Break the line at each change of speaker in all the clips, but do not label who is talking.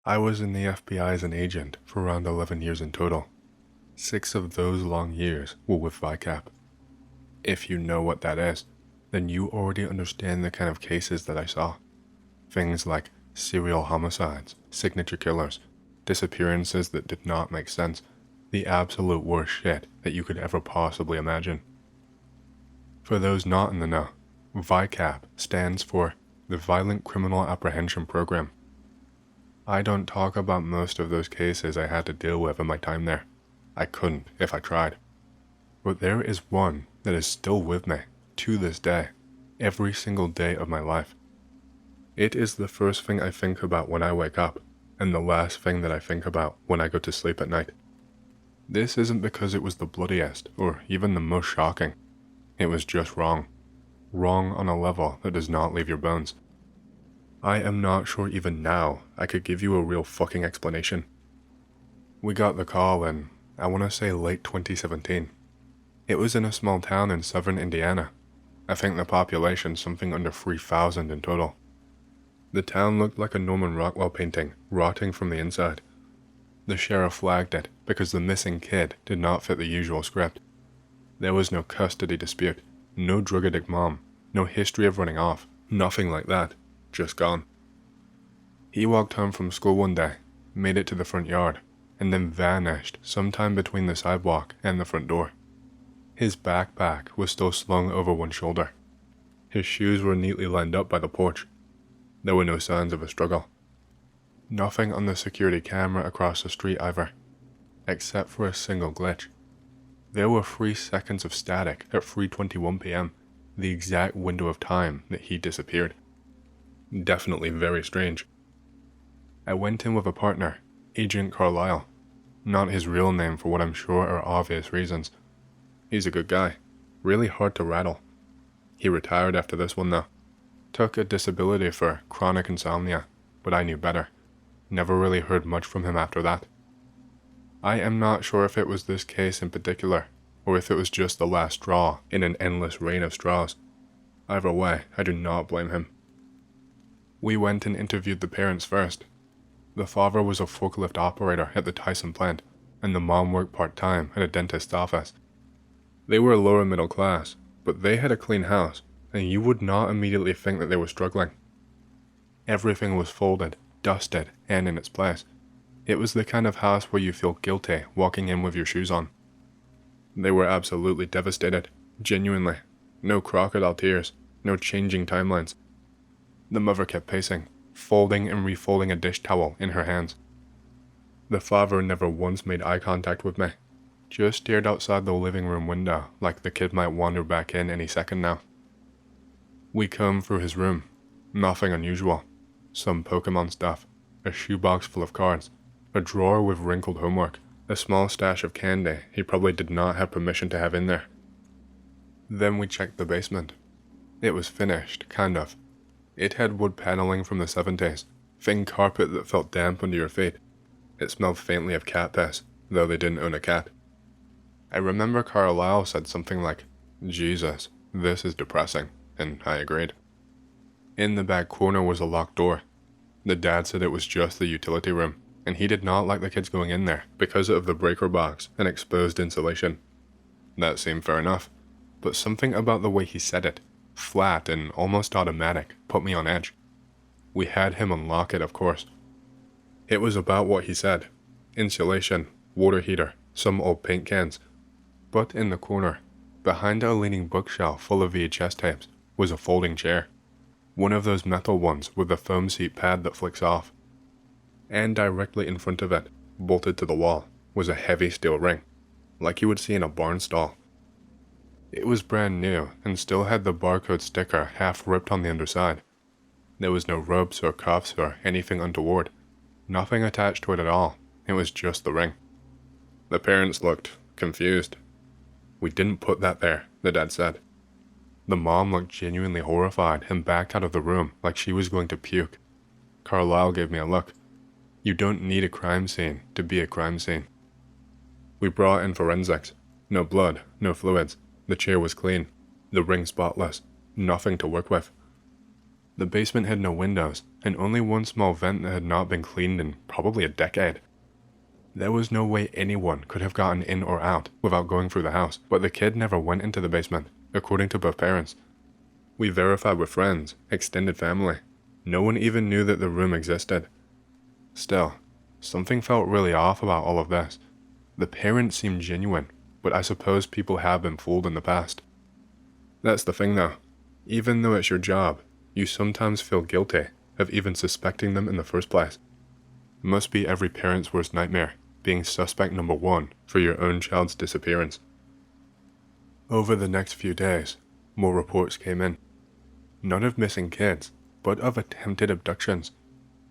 I was in the FBI as an agent for around 11 years in total. 6 of those long years were with VICAP. If you know what that is, then you already understand the kind of cases that I saw. Things like serial homicides, signature killers, disappearances that did not make sense, the absolute worst shit that you could ever possibly imagine. For those not in the know, VICAP stands for the Violent Criminal Apprehension Program. I don't talk about most of those cases I had to deal with in my time there. I couldn't if I tried. But there is one that is still with me to this day, every single day of my life. It is the first thing I think about when I wake up, and the last thing that I think about when I go to sleep at night. This isn't because it was the bloodiest, or even the most shocking. It was just wrong. Wrong on a level that does not leave your bones. I am not sure even now I could give you a real fucking explanation. We got the call in, I want to say late 2017. It was in a small town in southern Indiana. I think the population something under 3,000 in total. The town looked like a Norman Rockwell painting, rotting from the inside. The sheriff flagged it because the missing kid did not fit the usual script. There was no custody dispute, no drug addict mom, no history of running off, nothing like that, just gone. He walked home from school one day, made it to the front yard, and then vanished sometime between the sidewalk and the front door. His backpack was still slung over one shoulder. His shoes were neatly lined up by the porch. There were no signs of a struggle. Nothing on the security camera across the street either, except for a single glitch. There were 3 seconds of static at 3:21 p.m., the exact window of time that he disappeared. Definitely very strange. I went in with a partner, Agent Carlisle. Not his real name for what I'm sure are obvious reasons. He's a good guy, really hard to rattle. He retired after this one though. Took a disability for chronic insomnia, but I knew better. Never really heard much from him after that. I am not sure if it was this case in particular, or if it was just the last straw in an endless rain of straws. Either way, I do not blame him. We went and interviewed the parents first. The father was a forklift operator at the Tyson plant, and the mom worked part-time at a dentist's office. They were lower middle class, but they had a clean house, and you would not immediately think that they were struggling. Everything was folded, dusted, and in its place. It was the kind of house where you feel guilty walking in with your shoes on. They were absolutely devastated, genuinely. No crocodile tears, no changing timelines. The mother kept pacing, folding and refolding a dish towel in her hands. The father never once made eye contact with me, just stared outside the living room window like the kid might wander back in any second now. We combed through his room. Nothing unusual. Some Pokemon stuff, a shoebox full of cards, a drawer with wrinkled homework, a small stash of candy he probably did not have permission to have in there. Then we checked the basement. It was finished, kind of. It had wood paneling from the 70s, thin carpet that felt damp under your feet. It smelled faintly of cat piss, though they didn't own a cat. I remember Carlisle said something like, "Jesus, this is depressing," and I agreed. In the back corner was a locked door. The dad said it was just the utility room, and he did not like the kids going in there because of the breaker box and exposed insulation. That seemed fair enough, but something about the way he said it, flat and almost automatic, put me on edge. We had him unlock it, of course. It was about what he said. Insulation, water heater, some old paint cans. But in the corner, behind a leaning bookshelf full of VHS tapes, was a folding chair. One of those metal ones with the foam seat pad that flicks off. And directly in front of it, bolted to the wall, was a heavy steel ring, like you would see in a barn stall. It was brand new and still had the barcode sticker half ripped on the underside. There was no ropes or cuffs or anything untoward. Nothing attached to it at all. It was just the ring. The parents looked confused. "We didn't put that there," the dad said. The mom looked genuinely horrified and backed out of the room like she was going to puke. Carlisle gave me a look. You don't need a crime scene to be a crime scene. We brought in forensics. No blood, no fluids. The chair was clean. The ring spotless. Nothing to work with. The basement had no windows, and only one small vent that had not been cleaned in probably a decade. There was no way anyone could have gotten in or out without going through the house, but the kid never went into the basement, according to both parents. We verified with friends, extended family. No one even knew that the room existed. Still, something felt really off about all of this. The parents seemed genuine, but I suppose people have been fooled in the past. That's the thing though. Even though it's your job, you sometimes feel guilty of even suspecting them in the first place. It must be every parent's worst nightmare, being suspect number one for your own child's disappearance. Over the next few days, more reports came in. None of missing kids, but of attempted abductions.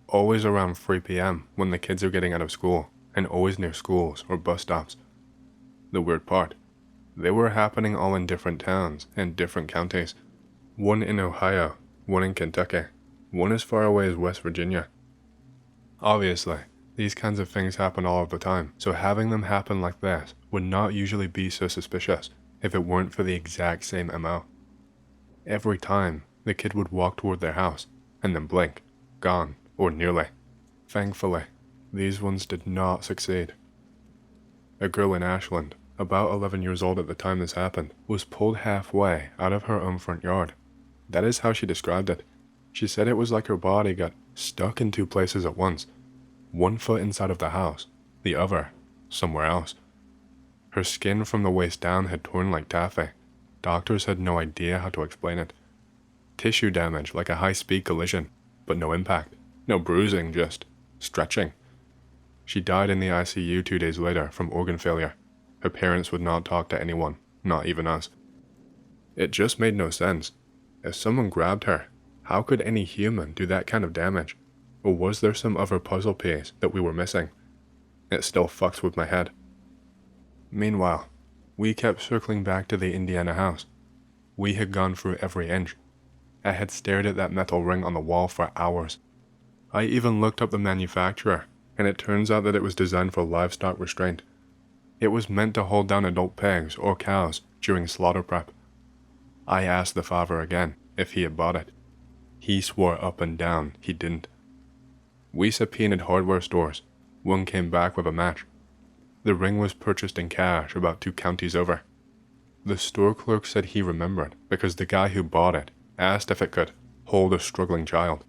Always around 3 p.m. when the kids are getting out of school, and always near schools or bus stops. The weird part, they were happening all in different towns and different counties. One in Ohio, one in Kentucky, one as far away as West Virginia. Obviously, these kinds of things happen all of the time, so having them happen like this would not usually be so suspicious if it weren't for the exact same MO. Every time, the kid would walk toward their house, and then blink, gone, or nearly. Thankfully, these ones did not succeed. A girl in Ashland, about 11 years old at the time this happened, was pulled halfway out of her own front yard. That is how she described it. She said it was like her body got stuck in two places at once. One foot inside of the house, the other somewhere else. Her skin from the waist down had torn like taffy. Doctors had no idea how to explain it. Tissue damage like a high-speed collision, but no impact, no bruising, just stretching. She died in the ICU 2 days later from organ failure. Her parents would not talk to anyone, not even us. It just made no sense. If someone grabbed her, how could any human do that kind of damage? Or was there some other puzzle piece that we were missing? It still fucks with my head. Meanwhile, we kept circling back to the Indiana house. We had gone through every inch. I had stared at that metal ring on the wall for hours. I even looked up the manufacturer, and it turns out that it was designed for livestock restraint. It was meant to hold down adult pigs or cows during slaughter prep. I asked the father again if he had bought it. He swore up and down he didn't. We subpoenaed hardware stores. One came back with a match. The ring was purchased in cash about 2 counties over. The store clerk said he remembered because the guy who bought it asked if it could hold a struggling child.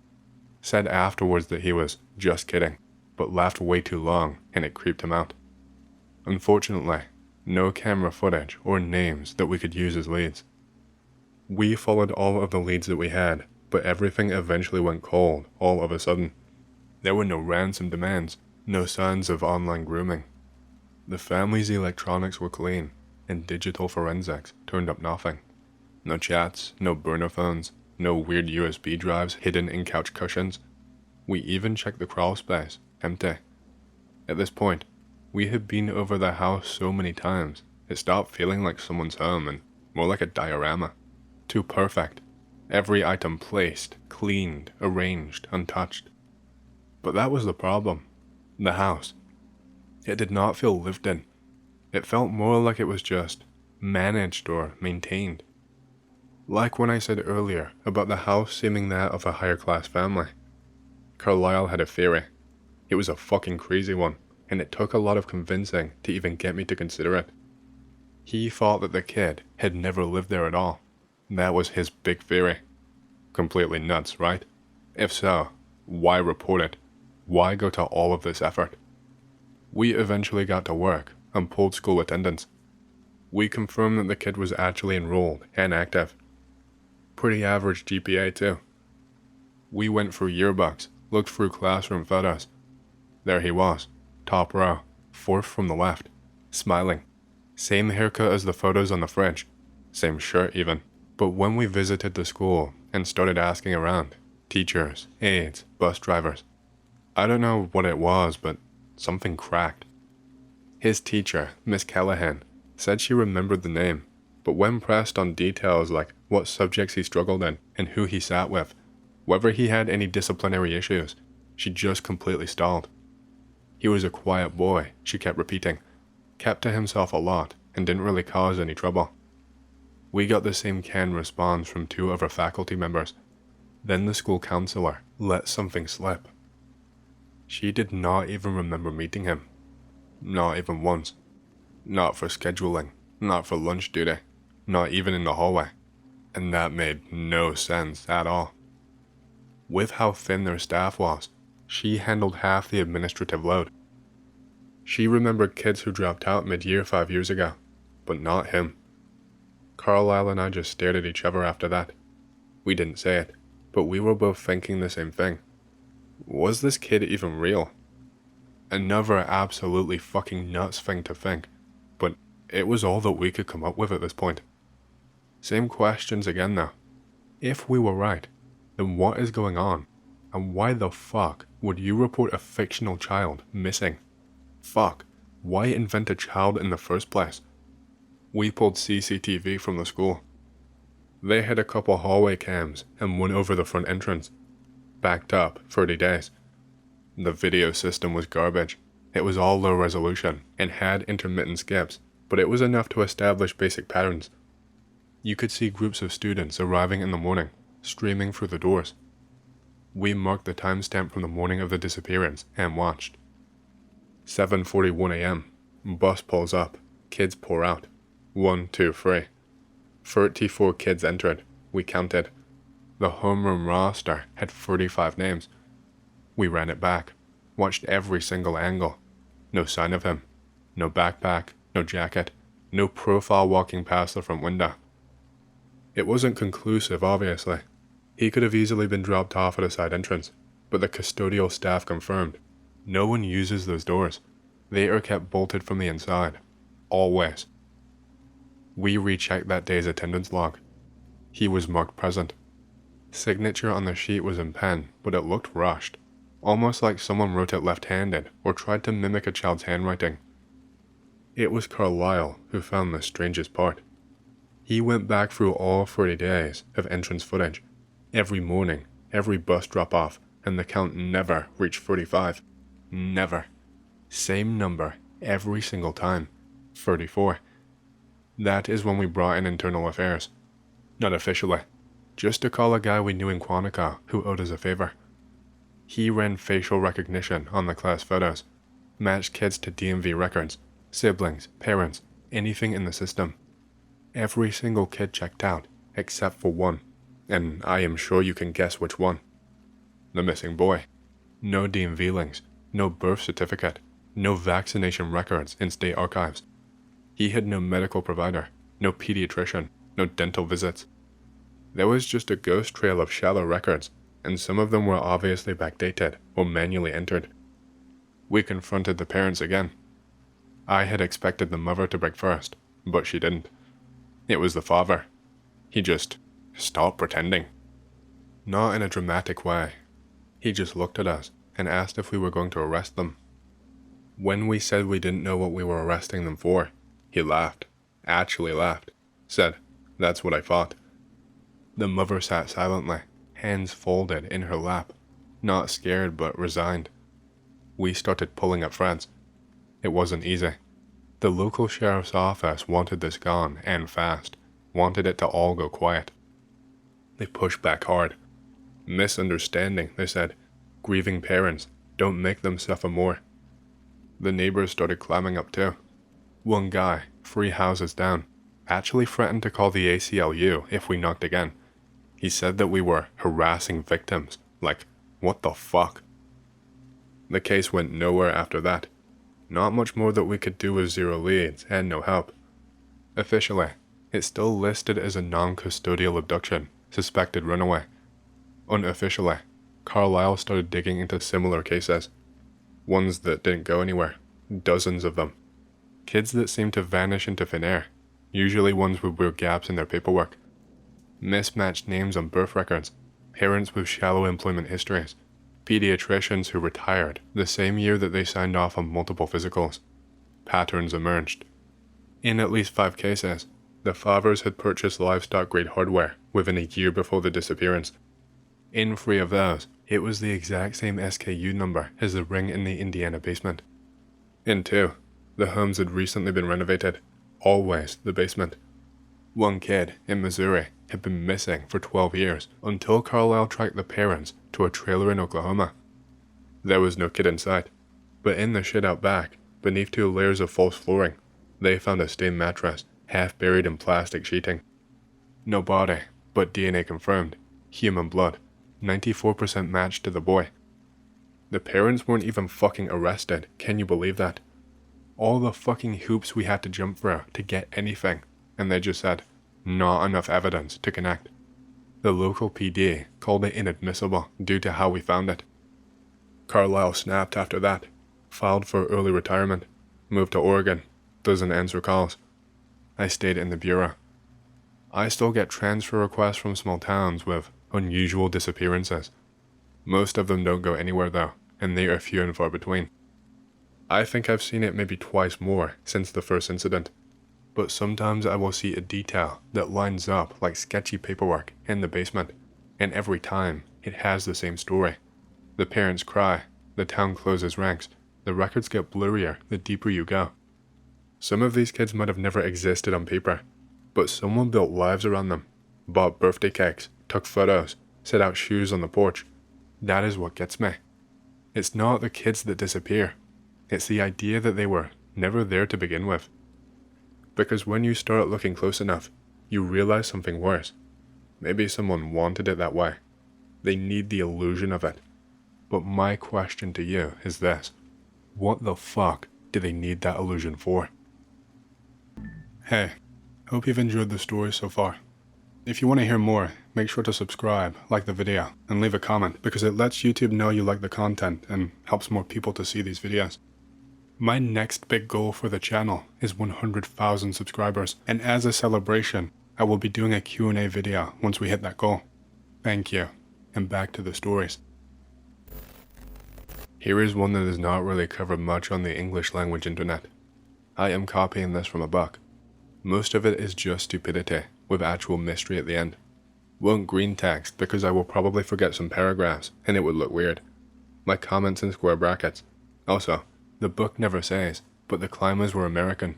Said afterwards that he was just kidding, but laughed way too long and it creeped him out. Unfortunately, no camera footage or names that we could use as leads. We followed all of the leads that we had, but everything eventually went cold all of a sudden. There were no ransom demands, no signs of online grooming. The family's electronics were clean, and digital forensics turned up nothing. No chats, no burner phones, no weird USB drives hidden in couch cushions. We even checked the crawl space, empty. At this point, we had been over the house so many times, it stopped feeling like someone's home and more like a diorama. Too perfect. Every item placed, cleaned, arranged, untouched. But that was the problem. The house. It did not feel lived in. It felt more like it was just managed or maintained. Like when I said earlier about the house seeming that of a higher class family. Carlisle had a theory. It was a fucking crazy one, and it took a lot of convincing to even get me to consider it. He thought that the kid had never lived there at all. That was his big theory. Completely nuts, right? If so, why report it? Why go to all of this effort? We eventually got to work and pulled school attendance. We confirmed that the kid was actually enrolled and active. Pretty average GPA too. We went through yearbooks, looked through classroom photos. There he was, top row, 4th from the left, smiling. Same haircut as the photos on the fridge, same shirt even. But when we visited the school and started asking around, teachers, aides, bus drivers, I don't know what it was, but something cracked. His teacher, Miss Callahan, said she remembered the name, but when pressed on details like what subjects he struggled in and who he sat with, whether he had any disciplinary issues, she just completely stalled. He was a quiet boy, she kept repeating, kept to himself a lot and didn't really cause any trouble. We got the same canned response from 2 other faculty members. Then the school counselor let something slip. She did not even remember meeting him. Not even once. Not for scheduling, not for lunch duty, not even in the hallway. And that made no sense at all. With how thin their staff was, she handled half the administrative load. She remembered kids who dropped out mid-year 5 years ago, but not him. Carlisle and I just stared at each other after that. We didn't say it, but we were both thinking the same thing. Was this kid even real? Another absolutely fucking nuts thing to think, but it was all that we could come up with at this point. Same questions again though. If we were right, then what is going on? And why the fuck would you report a fictional child missing? Fuck, why invent a child in the first place? We pulled CCTV from the school. They had a couple hallway cams and one over the front entrance. Backed up 30 days. The video system was garbage. It was all low resolution and had intermittent skips, but it was enough to establish basic patterns. You could see groups of students arriving in the morning, streaming through the doors. We marked the timestamp from the morning of the disappearance and watched. 7:41 a.m. Bus pulls up. Kids pour out. 1, 2, 3. 34 kids entered. We counted. The homeroom roster had 35 names. We ran it back. Watched every single angle. No sign of him. No backpack. No jacket. No profile walking past the front window. It wasn't conclusive, obviously. He could have easily been dropped off at a side entrance, but the custodial staff confirmed. No one uses those doors. They are kept bolted from the inside. Always. We rechecked that day's attendance log. He was marked present. Signature on the sheet was in pen, but it looked rushed. Almost like someone wrote it left-handed or tried to mimic a child's handwriting. It was Carlisle who found the strangest part. He went back through all 30 days of entrance footage. Every morning, every bus drop-off, and the count never reached 35. Never. Same number every single time. 34. That is when we brought in internal affairs. Not officially. Just to call a guy we knew in Quantico who owed us a favor. He ran facial recognition on the class photos. Matched kids to DMV records. Siblings, parents, anything in the system. Every single kid checked out, except for one. And I am sure you can guess which one. The missing boy. No DMV links, no birth certificate, no vaccination records in state archives. He had no medical provider, no pediatrician, no dental visits. There was just a ghost trail of shallow records, and some of them were obviously backdated or manually entered. We confronted the parents again. I had expected the mother to break first, but she didn't. It was the father. He just stopped pretending. Not in a dramatic way. He just looked at us and asked if we were going to arrest them. When we said we didn't know what we were arresting them for, he laughed. Actually laughed. Said, "That's what I thought." The mother sat silently, hands folded in her lap, not scared but resigned. We started pulling at threads. It wasn't easy. The local sheriff's office wanted this gone, and fast. Wanted it to all go quiet. They pushed back hard. Misunderstanding, they said. Grieving parents. Don't make them suffer more. The neighbors started climbing up too. One guy, 3 houses down, actually threatened to call the ACLU if we knocked again. He said that we were harassing victims. Like, what the fuck? The case went nowhere after that. Not much more that we could do with 0 leads and no help. Officially, it's still listed as a non-custodial abduction, suspected runaway. Unofficially, Carlisle started digging into similar cases. Ones that didn't go anywhere. Dozens of them. Kids that seemed to vanish into thin air. Usually ones with weird gaps in their paperwork. Mismatched names on birth records. Parents with shallow employment histories. Pediatricians who retired the same year that they signed off on multiple physicals. Patterns emerged. In at least 5 cases, the fathers had purchased livestock-grade hardware within a year before the disappearance. In 3 of those, it was the exact same SKU number as the ring in the Indiana basement. In 2, the homes had recently been renovated. Always the basement. One kid in Missouri had been missing for 12 years until Carlisle tracked the parents to a trailer in Oklahoma. There was no kid in sight, but in the shed out back, beneath 2 layers of false flooring, they found a stained mattress, half buried in plastic sheeting. No body, but DNA confirmed. Human blood. 94% matched to the boy. The parents weren't even fucking arrested, can you believe that? All the fucking hoops we had to jump through to get anything, and they just said, not enough evidence to connect. The local PD called it inadmissible due to how we found it. Carlisle snapped after that, filed for early retirement, moved to Oregon, doesn't answer calls. I stayed in the bureau. I still get transfer requests from small towns with unusual disappearances. Most of them don't go anywhere though, and they are few and far between. I think I've seen it maybe twice more since the first incident, but sometimes I will see a detail that lines up like sketchy paperwork in the basement, and every time it has the same story. The parents cry, the town closes ranks, the records get blurrier the deeper you go. Some of these kids might have never existed on paper, but someone built lives around them, bought birthday cakes, took photos, set out shoes on the porch. That is what gets me. It's not the kids that disappear. It's the idea that they were never there to begin with. Because when you start looking close enough, you realize something worse. Maybe someone wanted it that way. They need the illusion of it. But my question to you is this. What the fuck do they need that illusion for? Hey, hope you've enjoyed the story so far. If you want to hear more, make sure to subscribe, like the video, and leave a comment because it lets YouTube know you like the content and helps more people to see these videos. My next big goal for the channel is 100,000 subscribers, and as a celebration, I will be doing a Q&A video once we hit that goal. Thank you, and back to the stories. Here is one that is not really covered much on the English language internet. I am copying this from a book. Most of it is just stupidity, with actual mystery at the end. Won't green text because I will probably forget some paragraphs and it would look weird. My comments in square brackets. Also, the book never says, but the climbers were American.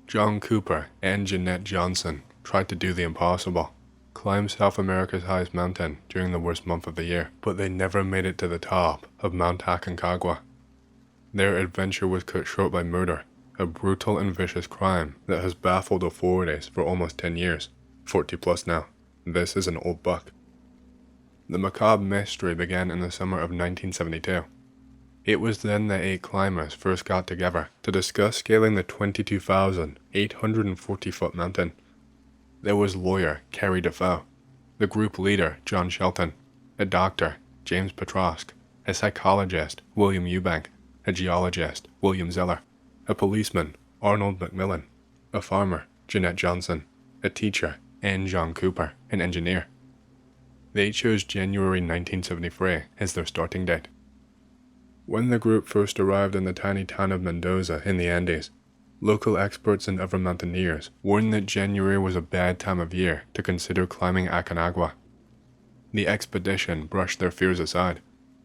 John Cooper and Jeanette Johnson tried to do the impossible. Climb South America's highest mountain during the worst month of the year, but they never made it to the top of Mount Aconcagua. Their adventure was cut short by murder, a brutal and vicious crime that has baffled authorities for almost 10 years, 40 plus now. This is an old book. The macabre mystery began in the summer of 1972. It was then that 8 climbers first got together to discuss scaling the 22,840-foot mountain. There was lawyer Carrie Defoe, the group leader John Shelton, a doctor James Petrosk, a psychologist William Eubank, a geologist William Zeller, a policeman Arnold Macmillan, a farmer Jeanette Johnson, a teacher and John Cooper, an engineer. They chose January 1973 as their starting date. When the group first arrived in the tiny town of Mendoza in the Andes, local experts and other mountaineers warned that January was a bad time of year to consider climbing Aconcagua. The expedition brushed their fears aside,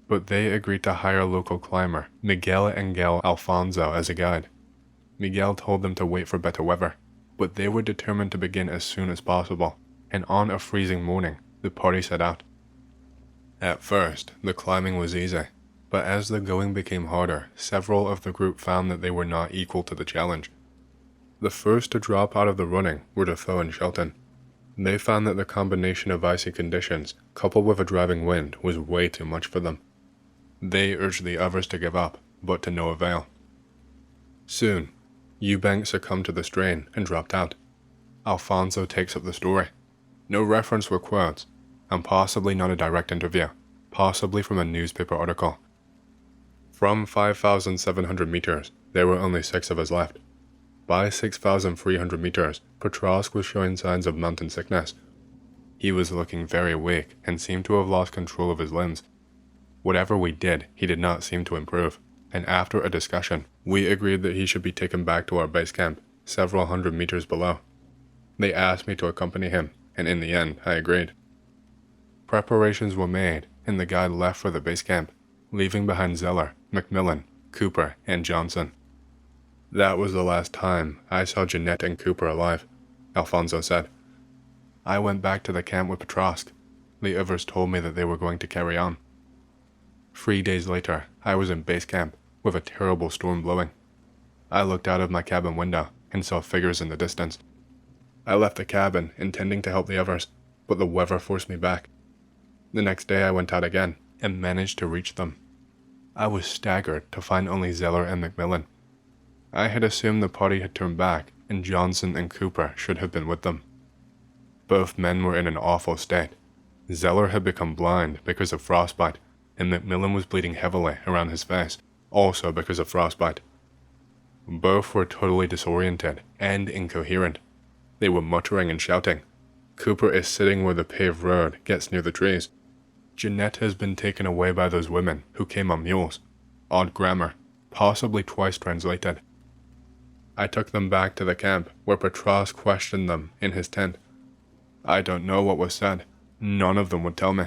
but they agreed to hire local climber Miguel Angel Alfonso as a guide. Miguel told them to wait for better weather, but they were determined to begin as soon as possible, and on a freezing morning, the party set out. At first, the climbing was easy, but as the going became harder, several of the group found that they were not equal to the challenge. The first to drop out of the running were Defoe and Shelton. They found that the combination of icy conditions, coupled with a driving wind, was way too much for them. They urged the others to give up, but to no avail. Soon, Eubank succumbed to the strain and dropped out. Alfonso takes up the story. No reference were quotes, and possibly not a direct interview, possibly from a newspaper article. From 5,700 meters, there were only 6 of us left. By 6,300 meters, Petrosk was showing signs of mountain sickness. He was looking very weak and seemed to have lost control of his limbs. Whatever we did, he did not seem to improve, and after a discussion, we agreed that he should be taken back to our base camp, several hundred meters below. They asked me to accompany him, and in the end, I agreed. Preparations were made, and the guide left for the base camp, leaving behind Zeller, Macmillan, Cooper, and Johnson. That was the last time I saw Jeanette and Cooper alive. Alfonso said. I went back to the camp with Petrosk. The others told me that they were going to carry on. 3 days later, I was in base camp, with a terrible storm blowing. I looked out of my cabin window and saw figures in the distance. I left the cabin intending to help the others, but the weather forced me back. The next day I went out again and managed to reach them. I was staggered to find only Zeller and Macmillan. I had assumed the party had turned back and Johnson and Cooper should have been with them. Both men were in an awful state. Zeller had become blind because of frostbite, and Macmillan was bleeding heavily around his face, also because of frostbite. Both were totally disoriented and incoherent. They were muttering and shouting. Cooper is sitting where the paved road gets near the trees. Jeanette has been taken away by those women who came on mules. Odd grammar, possibly twice translated. I took them back to the camp where Petros questioned them in his tent. I don't know what was said. None of them would tell me.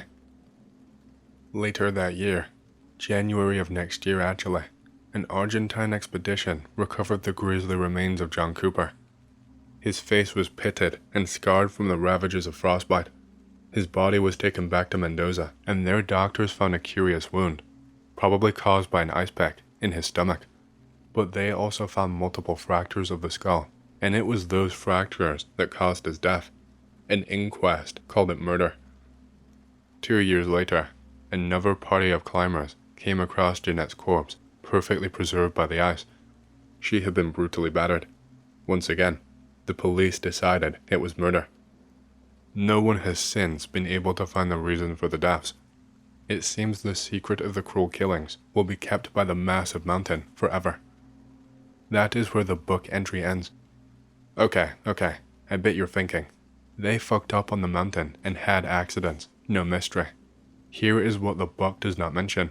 Later that year, January of next year actually, an Argentine expedition recovered the grisly remains of John Cooper. His face was pitted and scarred from the ravages of frostbite. His body was taken back to Mendoza, and their doctors found a curious wound, probably caused by an ice pick, in his stomach. But they also found multiple fractures of the skull, and it was those fractures that caused his death. An inquest called it murder. 2 years later, another party of climbers came across Jeanette's corpse, perfectly preserved by the ice. She had been brutally battered. Once again, the police decided it was murder. No one has since been able to find the reason for the deaths. It seems the secret of the cruel killings will be kept by the massive mountain forever. That is where the book entry ends. Okay, I bet you're thinking. They fucked up on the mountain and had accidents, no mystery. Here is what the book does not mention.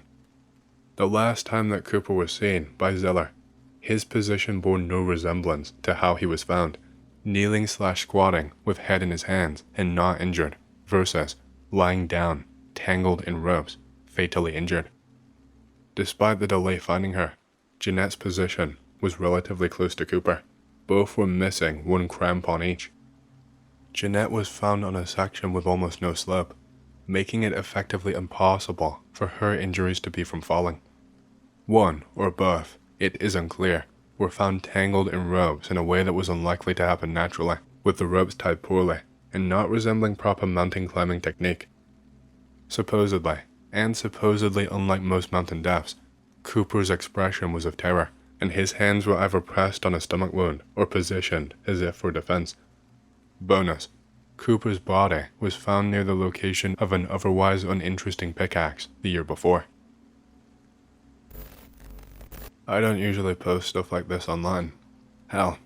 The last time that Cooper was seen by Zeller, his position bore no resemblance to how he was found, kneeling/squatting with head in his hands and not injured, versus lying down, tangled in ropes, fatally injured. Despite the delay finding her, Jeanette's position was relatively close to Cooper. Both were missing one crampon each. Jeanette was found on a section with almost no slope, making it effectively impossible for her injuries to be from falling. One, or both, it is unclear, were found tangled in ropes in a way that was unlikely to happen naturally, with the ropes tied poorly, and not resembling proper mountain climbing technique. Supposedly, and supposedly unlike most mountain deaths, Cooper's expression was of terror, and his hands were either pressed on a stomach wound or positioned as if for defense. Bonus: Cooper's body was found near the location of an otherwise uninteresting pickaxe the year before. I don't usually post stuff like this online. Hell,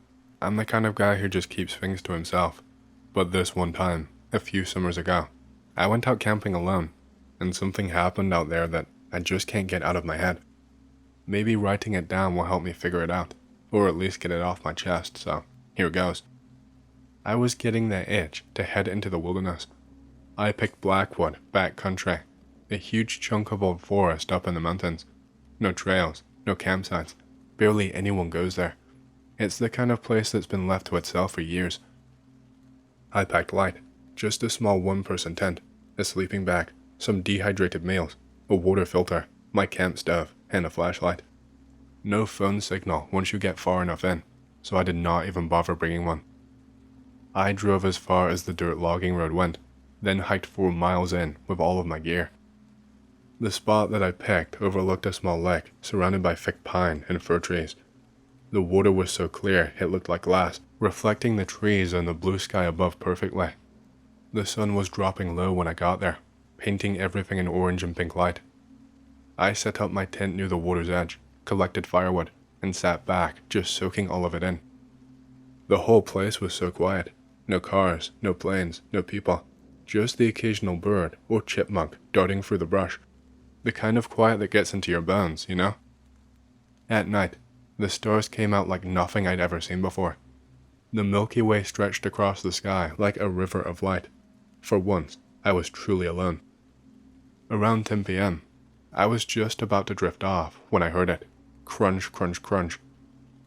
I'm the kind of guy who just keeps things to himself. But this one time, a few summers ago, I went out camping alone, and something happened out there that I just can't get out of my head. Maybe writing it down will help me figure it out, or at least get it off my chest, so here goes. I was getting that itch to head into the wilderness. I picked Blackwood, back country, a huge chunk of old forest up in the mountains. No trails, no campsites, barely anyone goes there. It's the kind of place that's been left to itself for years. I packed light, just a small one-person tent, a sleeping bag, some dehydrated meals, a water filter, my camp stove, and a flashlight. No phone signal once you get far enough in, so I did not even bother bringing one. I drove as far as the dirt logging road went, then hiked 4 miles in with all of my gear. The spot that I picked overlooked a small lake surrounded by thick pine and fir trees. The water was so clear it looked like glass, reflecting the trees and the blue sky above perfectly. The sun was dropping low when I got there, painting everything in orange and pink light. I set up my tent near the water's edge, collected firewood, and sat back, just soaking all of it in. The whole place was so quiet. No cars, no planes, no people. Just the occasional bird or chipmunk darting through the brush. The kind of quiet that gets into your bones, you know? At night, the stars came out like nothing I'd ever seen before. The Milky Way stretched across the sky like a river of light. For once, I was truly alone. Around 10 p.m., I was just about to drift off when I heard it. Crunch, crunch, crunch.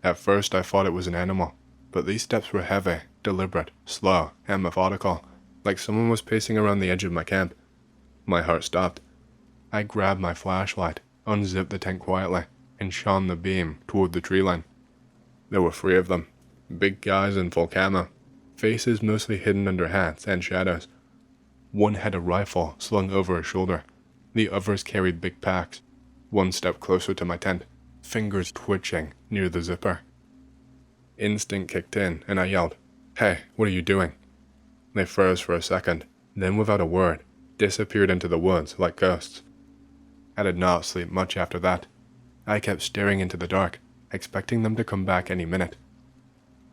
At first I thought it was an animal, but these steps were heavy, deliberate, slow, and methodical, like someone was pacing around the edge of my camp. My heart stopped. I grabbed my flashlight, unzipped the tent quietly, and shone the beam toward the tree line. There were 3 of them, big guys in full camo, faces mostly hidden under hats and shadows. One had a rifle slung over his shoulder. The others carried big packs. One stepped closer to my tent, fingers twitching near the zipper. Instinct kicked in, and I yelled, "Hey, what are you doing?" They froze for a second, then without a word, disappeared into the woods like ghosts. I did not sleep much after that. I kept staring into the dark, expecting them to come back any minute.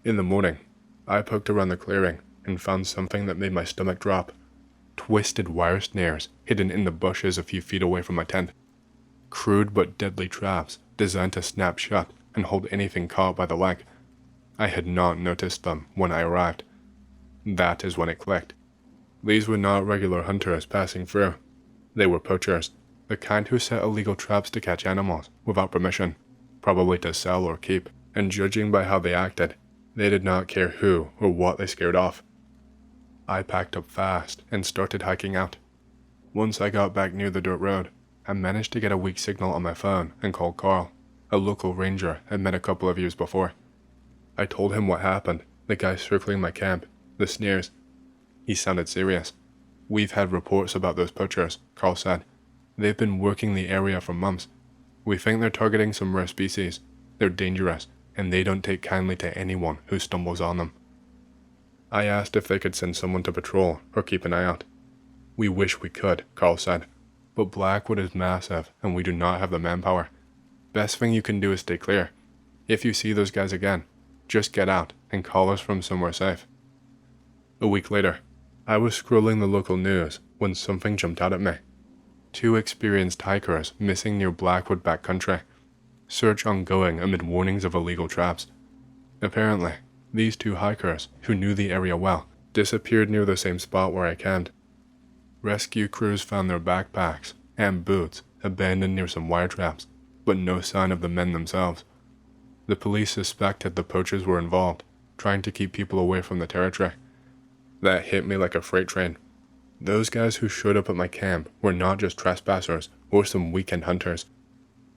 In the morning, I poked around the clearing and found something that made my stomach drop. Twisted wire snares hidden in the bushes a few feet away from my tent. Crude but deadly traps designed to snap shut and hold anything caught by the leg. I had not noticed them when I arrived. That is when it clicked. These were not regular hunters passing through. They were poachers, the kind who set illegal traps to catch animals without permission, probably to sell or keep, and judging by how they acted, they did not care who or what they scared off. I packed up fast and started hiking out. Once I got back near the dirt road, I managed to get a weak signal on my phone and called Carl, a local ranger I'd met a couple of years before. I told him what happened, the guy circling my camp, the snares. He sounded serious. "We've had reports about those poachers," Carl said. "They've been working the area for months. We think they're targeting some rare species. They're dangerous, and they don't take kindly to anyone who stumbles on them." I asked if they could send someone to patrol or keep an eye out. "We wish we could," Carl said, "but Blackwood is massive and we do not have the manpower. Best thing you can do is stay clear. If you see those guys again, just get out and call us from somewhere safe." A week later, I was scrolling the local news when something jumped out at me. 2 experienced hikers missing near Blackwood backcountry. Search ongoing amid warnings of illegal traps. Apparently, these 2 hikers, who knew the area well, disappeared near the same spot where I camped. Rescue crews found their backpacks and boots abandoned near some wire traps, but no sign of the men themselves. The police suspected the poachers were involved, trying to keep people away from the territory. That hit me like a freight train. Those guys who showed up at my camp were not just trespassers or some weekend hunters.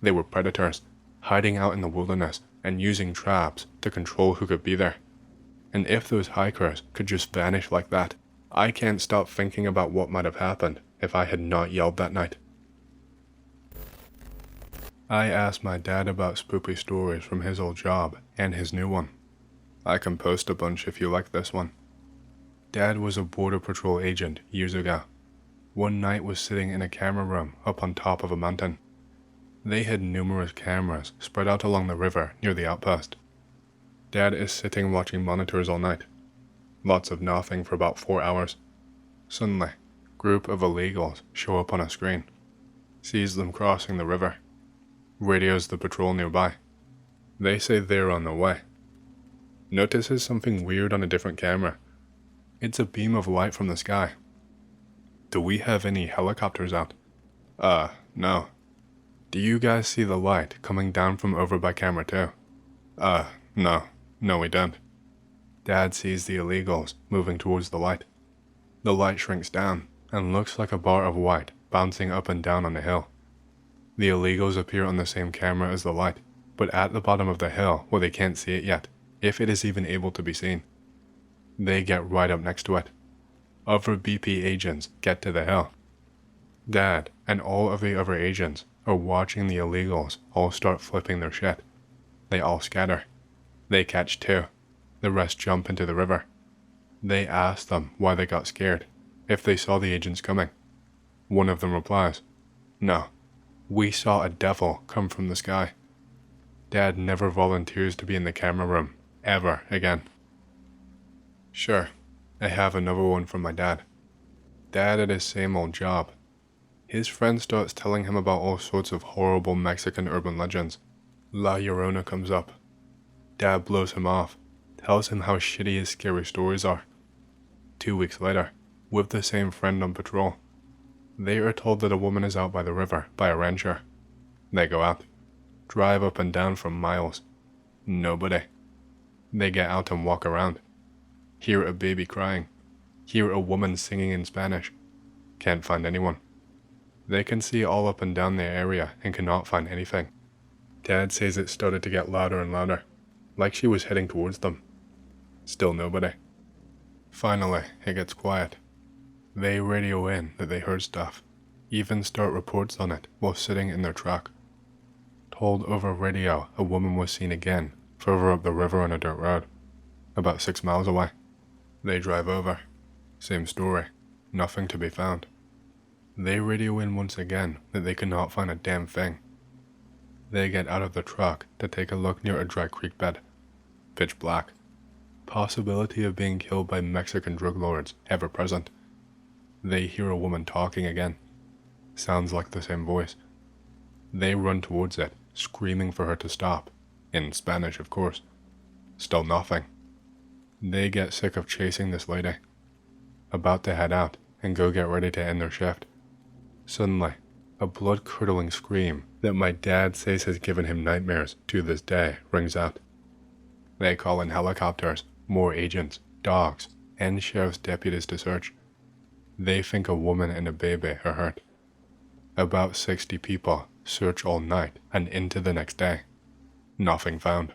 They were predators, hiding out in the wilderness and using traps to control who could be there. And if those hikers could just vanish like that, I can't stop thinking about what might have happened if I had not yelled that night. I asked my dad about spooky stories from his old job and his new one. I can post a bunch if you like this one. Dad was a border patrol agent years ago. One night was sitting in a camera room up on top of a mountain. They had numerous cameras spread out along the river near the outpost. Dad is sitting watching monitors all night. Lots of nothing for about 4 hours. Suddenly, group of illegals show up on a screen. Sees them crossing the river. Radios the patrol nearby. They say they're on their way. Notices something weird on a different camera. It's a beam of light from the sky. "Do we have any helicopters out?" No. "Do you guys see the light coming down from over by camera too?" No. No, we don't." Dad sees the illegals moving towards the light. The light shrinks down and looks like a bar of white bouncing up and down on the hill. The illegals appear on the same camera as the light, but at the bottom of the hill where they can't see it yet, if it is even able to be seen. They get right up next to it. Other BP agents get to the hill. Dad and all of the other agents are watching the illegals all start flipping their shit. They all scatter. They catch 2. The rest jump into the river. They ask them why they got scared, if they saw the agents coming. One of them replies, "No, we saw a devil come from the sky." Dad never volunteers to be in the camera room, ever again. Sure, I have another one from my dad. Dad at his same old job. His friend starts telling him about all sorts of horrible Mexican urban legends. La Llorona comes up. Dad blows him off, tells him how shitty his scary stories are. 2 weeks later, with the same friend on patrol, they are told that a woman is out by the river by a rancher. They go out, drive up and down for miles. Nobody. They get out and walk around. Hear a baby crying. Hear a woman singing in Spanish. Can't find anyone. They can see all up and down their area and cannot find anything. Dad says it started to get louder and louder, like she was heading towards them. Still nobody. Finally, it gets quiet. They radio in that they heard stuff, even start reports on it while sitting in their truck. Told over radio a woman was seen again, further up the river on a dirt road, about 6 miles away. They drive over. Same story. Nothing to be found. They radio in once again that they could not find a damn thing. They get out of the truck to take a look near a dry creek bed. Pitch black. Possibility of being killed by Mexican drug lords ever present. They hear a woman talking again. Sounds like the same voice. They run towards it, screaming for her to stop. In Spanish, of course. Still nothing. They get sick of chasing this lady. About to head out and go get ready to end their shift. Suddenly, a blood-curdling scream that my dad says has given him nightmares to this day rings out. They call in helicopters, more agents, dogs, and sheriff's deputies to search. They think a woman and a baby are hurt. About 60 people search all night and into the next day. Nothing found.